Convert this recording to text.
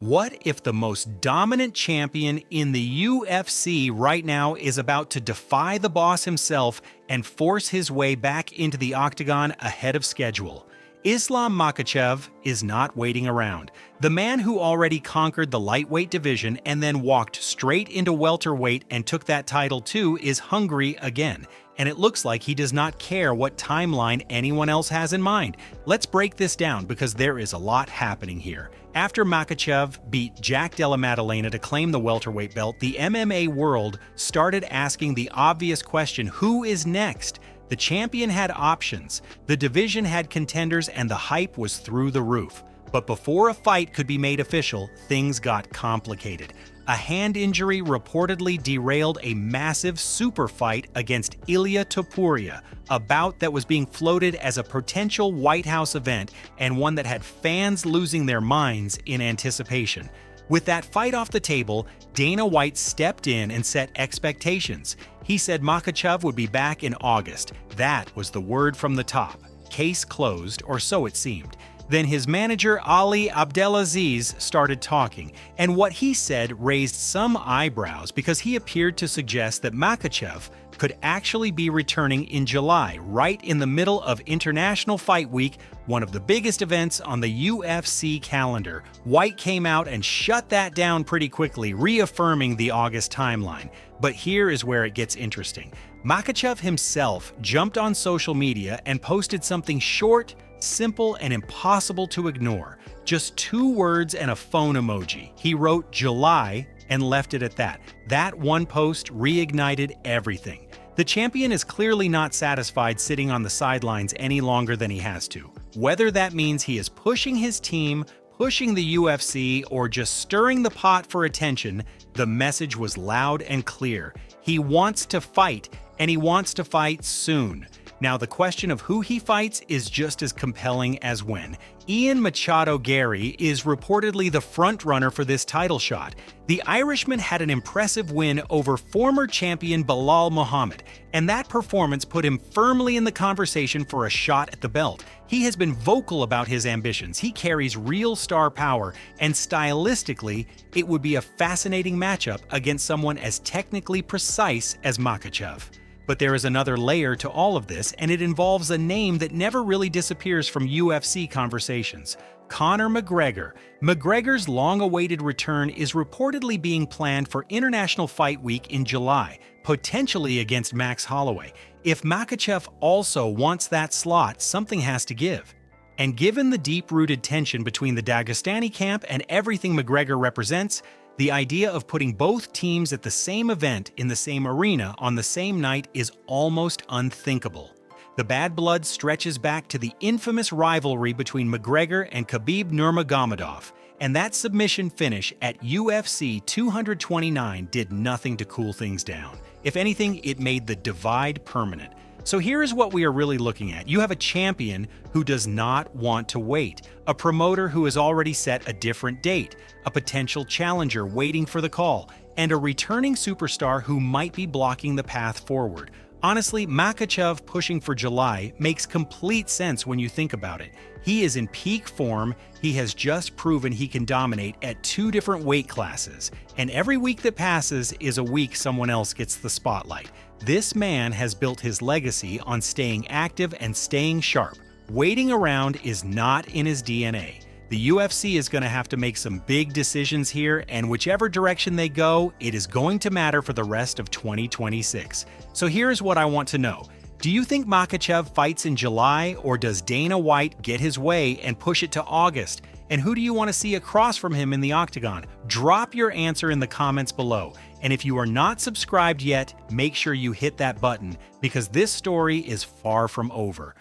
What if the most dominant champion in the UFC right now is about to defy the boss himself and force his way back into the Octagon ahead of schedule? Islam Makhachev is not waiting around. The man who already conquered the lightweight division and then walked straight into welterweight and took that title too is hungry again. And it looks like he does not care what timeline anyone else has in mind. Let's break this down because there is a lot happening here. After Makhachev beat Jack Della Maddalena to claim the welterweight belt, the MMA world started asking the obvious question, who is next? The champion had options, the division had contenders, and the hype was through the roof. But before a fight could be made official, things got complicated. A hand injury reportedly derailed a massive super fight against Ilia Topuria, a bout that was being floated as a potential White House event and one that had fans losing their minds in anticipation. With that fight off the table, Dana White stepped in and set expectations. He said Makhachev would be back in August. That was the word from the top. Case closed, or so it seemed. Then his manager Ali Abdelaziz started talking, and what he said raised some eyebrows because he appeared to suggest that Makhachev could actually be returning in July, right in the middle of International Fight Week, one of the biggest events on the UFC calendar. White came out and shut that down pretty quickly, reaffirming the August timeline. But here is where it gets interesting. Makhachev himself jumped on social media and posted something short, simple, and impossible to ignore. Just 2 words and a phone emoji. He wrote July and left it at that. That one post reignited everything. The champion is clearly not satisfied sitting on the sidelines any longer than he has to. Whether that means he is pushing his team, pushing the UFC, or just stirring the pot for attention, the message was loud and clear. He wants to fight, and he wants to fight soon. Now, the question of who he fights is just as compelling as when. Ian Machado Garry is reportedly the front-runner for this title shot. The Irishman had an impressive win over former champion Belal Muhammad, and that performance put him firmly in the conversation for a shot at the belt. He has been vocal about his ambitions, he carries real star power, and stylistically, it would be a fascinating matchup against someone as technically precise as Makhachev. But there is another layer to all of this, and it involves a name that never really disappears from UFC conversations: Conor McGregor. McGregor's long-awaited return is reportedly being planned for International Fight Week in July, potentially against Max Holloway. If Makhachev also wants that slot, something has to give. And given the deep-rooted tension between the Dagestani camp and everything McGregor represents, the idea of putting both teams at the same event in the same arena on the same night is almost unthinkable. The bad blood stretches back to the infamous rivalry between McGregor and Khabib Nurmagomedov, and that submission finish at UFC 229 did nothing to cool things down. If anything, it made the divide permanent. So here is what we are really looking at. You have a champion who does not want to wait, a promoter who has already set a different date, a potential challenger waiting for the call, and a returning superstar who might be blocking the path forward. Honestly, Makhachev pushing for July makes complete sense when you think about it. He is in peak form, he has just proven he can dominate at 2 different weight classes, and every week that passes is a week someone else gets the spotlight. This man has built his legacy on staying active and staying sharp. Waiting around is not in his DNA. The UFC is going to have to make some big decisions here, and whichever direction they go, it is going to matter for the rest of 2026. So here's what I want to know. Do you think Makhachev fights in July, or does Dana White get his way and push it to August? And who do you want to see across from him in the Octagon? Drop your answer in the comments below. And if you are not subscribed yet, make sure you hit that button because this story is far from over.